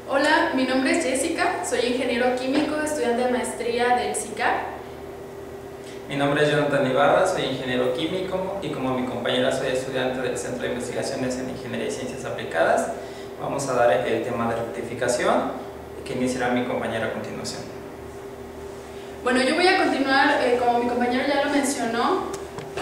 Hola, mi nombre es Jessica, soy ingeniero químico, estudiante de maestría del SICAP. Mi nombre es Jonathan Ibarra, soy ingeniero químico y como mi compañera soy estudiante del Centro de Investigaciones en Ingeniería y Ciencias Aplicadas. Vamos a dar el tema de rectificación que iniciará mi compañera a continuación. Bueno, yo voy a continuar, como mi compañero ya lo mencionó,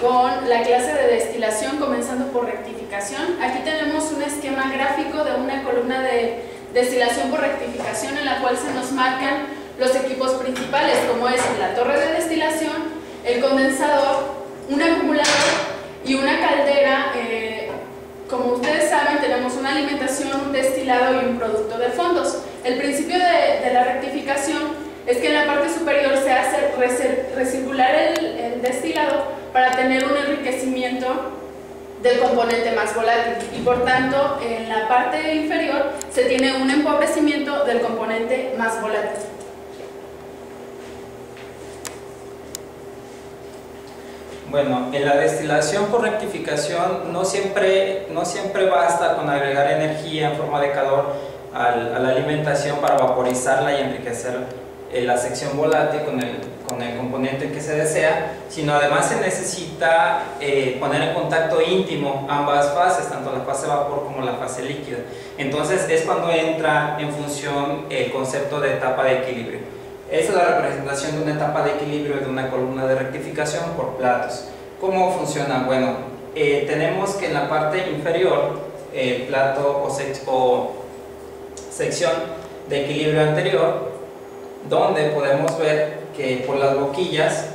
con la clase de destilación, comenzando por rectificación. Aquí tenemos un esquema gráfico de una columna de destilación por rectificación en la cual se nos marcan los equipos principales, como es la torre de destilación, el condensador, un acumulador y una caldera. Como ustedes saben, tenemos una alimentación, un destilado y un producto de fondos. El principio de la rectificación es que en la parte superior se hace recircular el destilado para tener un enriquecimiento del componente más volátil y por tanto en la parte inferior se tiene un empobrecimiento del componente más volátil. Bueno, en la destilación por rectificación no siempre basta con agregar energía en forma de calor a la alimentación para vaporizarla y enriquecer la sección volátil con el componente que se desea, sino además se necesita poner en contacto íntimo ambas fases, tanto la fase vapor como la fase líquida. Entonces es cuando entra en función el concepto de etapa de equilibrio. Esa es la representación de una etapa de equilibrio de una columna de rectificación por platos. ¿Cómo funciona? Bueno, tenemos que en la parte inferior, plato o sección de equilibrio anterior, donde podemos ver que por las boquillas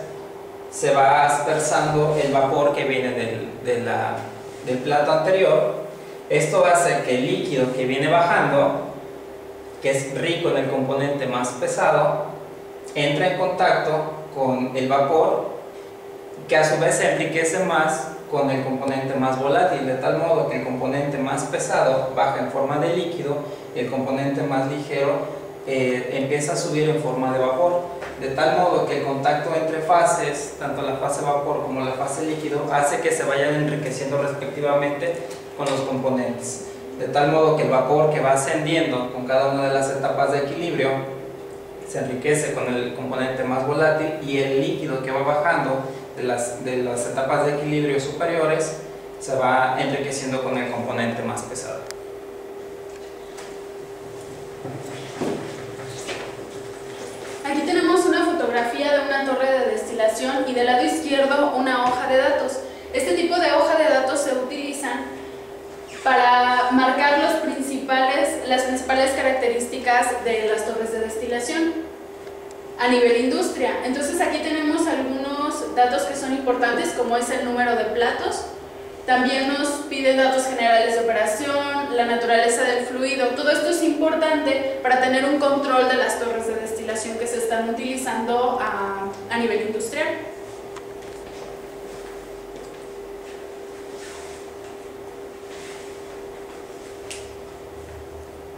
se va aspersando el vapor que viene del plato anterior. Esto hace que el líquido que viene bajando, que es rico en el componente más pesado, entre en contacto con el vapor, que a su vez se enriquece más con el componente más volátil, de tal modo que el componente más pesado baja en forma de líquido y el componente más ligero empieza a subir en forma de vapor, de tal modo que el contacto entre fases, tanto la fase vapor como la fase líquido, hace que se vayan enriqueciendo respectivamente con los componentes, de tal modo que el vapor que va ascendiendo con cada una de las etapas de equilibrio se enriquece con el componente más volátil y el líquido que va bajando de las etapas de equilibrio superiores se va enriqueciendo con el componente más pesado. Aquí tenemos una fotografía de una torre de destilación y del lado izquierdo una hoja de datos. Este tipo de hoja de datos se utilizan para marcar las principales características de las torres de destilación a nivel industria. Entonces aquí tenemos algunos datos que son importantes, como es el número de platos. También nos pide datos generales de operación, la naturaleza del fluido. Todo esto es importante para tener un control de las torres de destilación que se están utilizando a nivel industrial.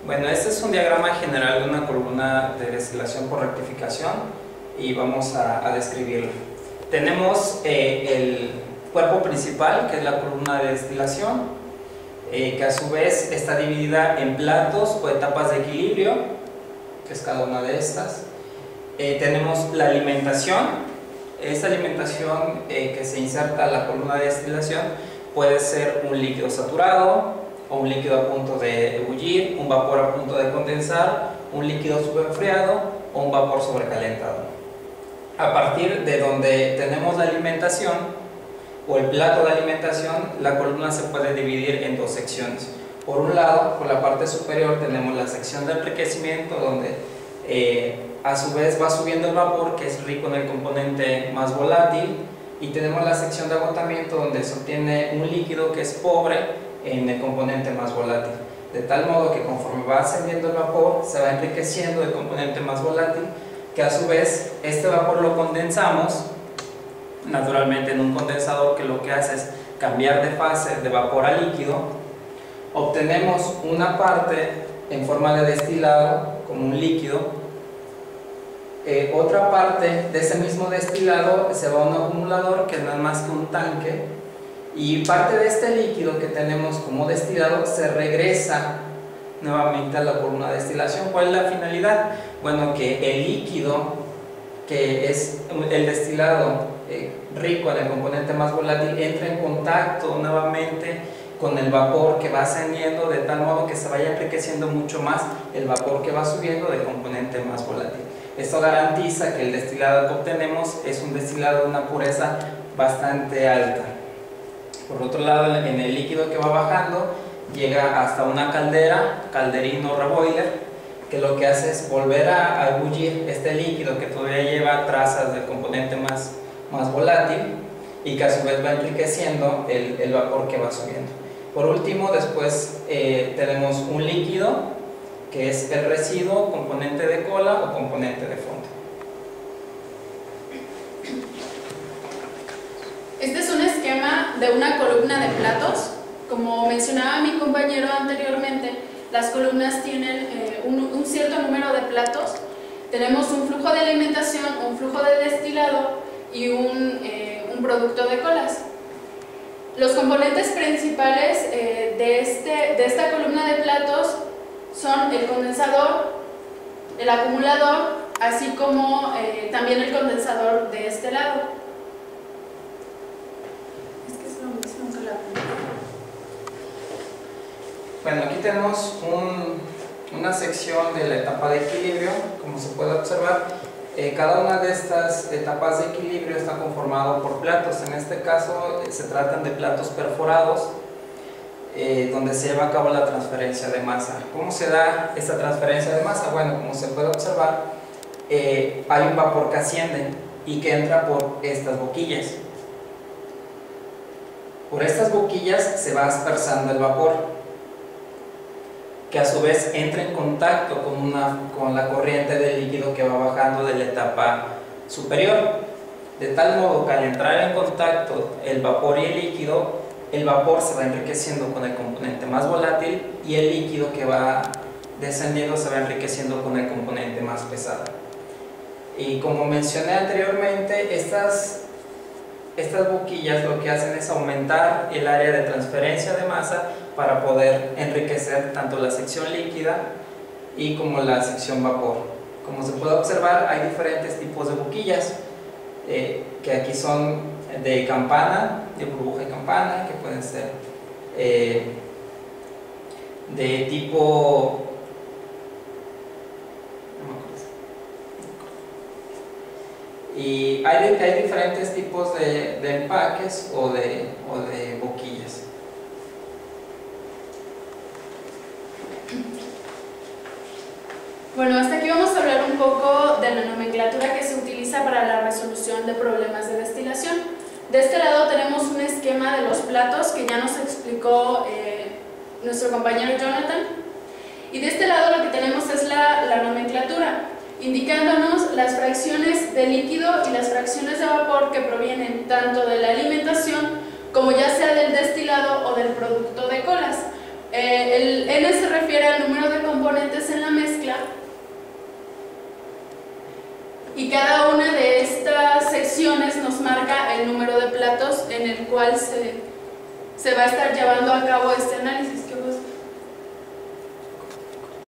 Bueno, este es un diagrama general de una columna de destilación por rectificación y vamos a describirlo. Tenemos el cuerpo principal, que es la columna de destilación, que a su vez está dividida en platos o etapas de equilibrio, que es cada una de estas. Tenemos la alimentación. Esta alimentación que se inserta a la columna de destilación puede ser un líquido saturado, o un líquido a punto de ebullir, un vapor a punto de condensar, un líquido subenfriado o un vapor sobrecalentado. A partir de donde tenemos la alimentación o el plato de alimentación, la columna se puede dividir en dos secciones. Por un lado, por la parte superior tenemos la sección de enriquecimiento, donde a su vez va subiendo el vapor, que es rico en el componente más volátil, y tenemos la sección de agotamiento, donde se obtiene un líquido que es pobre en el componente más volátil, de tal modo que conforme va ascendiendo el vapor se va enriqueciendo el componente más volátil, que a su vez este vapor lo condensamos naturalmente en un condensador, que lo que hace es cambiar de fase de vapor a líquido. Obtenemos una parte en forma de destilado como un líquido, otra parte de ese mismo destilado se va a un acumulador, que no es más que un tanque, y parte de este líquido que tenemos como destilado se regresa nuevamente a la columna de destilación. ¿Cuál es la finalidad? Bueno, que el líquido, que es el destilado rico en el componente más volátil, entre en contacto nuevamente con el vapor que va ascendiendo, de tal modo que se vaya enriqueciendo mucho más el vapor que va subiendo del componente más volátil. Esto garantiza que el destilado que obtenemos es un destilado de una pureza bastante alta. Por otro lado, en el líquido que va bajando, llega hasta una caldera, calderino o reboiler, que lo que hace es volver a ebullir este líquido que todavía lleva trazas del componente más volátil y que a su vez va enriqueciendo el vapor que va subiendo. Por último, después tenemos un líquido que es el residuo, componente de cola o componente de fondo. Este es un esquema de una columna de platos. Como mencionaba mi compañero anteriormente, las columnas tienen un cierto número de platos. Tenemos un flujo de alimentación, un flujo de destilado y un producto de colas. Los componentes principales de esta columna de platos son el condensador, el acumulador, así como también el condensador de este lado. Es que es lo mismo que la primera. Bueno, aquí tenemos una sección de la etapa de equilibrio. Como se puede observar, cada una de estas etapas de equilibrio está conformado por platos. En este caso se tratan de platos perforados, donde se lleva a cabo la transferencia de masa. ¿Cómo se da esta transferencia de masa? Bueno, como se puede observar, hay un vapor que asciende y que entra por estas boquillas. Por estas boquillas se va aspersando el vapor, que a su vez entra en contacto con la corriente del líquido que va bajando de la etapa superior, de tal modo que al entrar en contacto el vapor y el líquido, el vapor se va enriqueciendo con el componente más volátil y el líquido que va descendiendo se va enriqueciendo con el componente más pesado. Y como mencioné anteriormente, estas boquillas lo que hacen es aumentar el área de transferencia de masa para poder enriquecer tanto la sección líquida y como la sección vapor. Como se puede observar, hay diferentes tipos de boquillas, que aquí son de campana, de burbuja y campana, que pueden ser de tipo... Y hay diferentes tipos de empaques o de boquillas. Bueno, hasta aquí vamos a hablar un poco de la nomenclatura que se utiliza para la resolución de problemas de destilación. De este lado tenemos un esquema de los platos que ya nos explicó nuestro compañero Jonathan. Y de este lado lo que tenemos es la nomenclatura, indicándonos las fracciones de líquido y las fracciones de vapor que provienen tanto de la alimentación como ya sea del destilado o del producto de colas. El N se refiere al número de componentes en la mezcla y cada una de estas secciones nos marca el número de platos en el cual se va a estar llevando a cabo este análisis.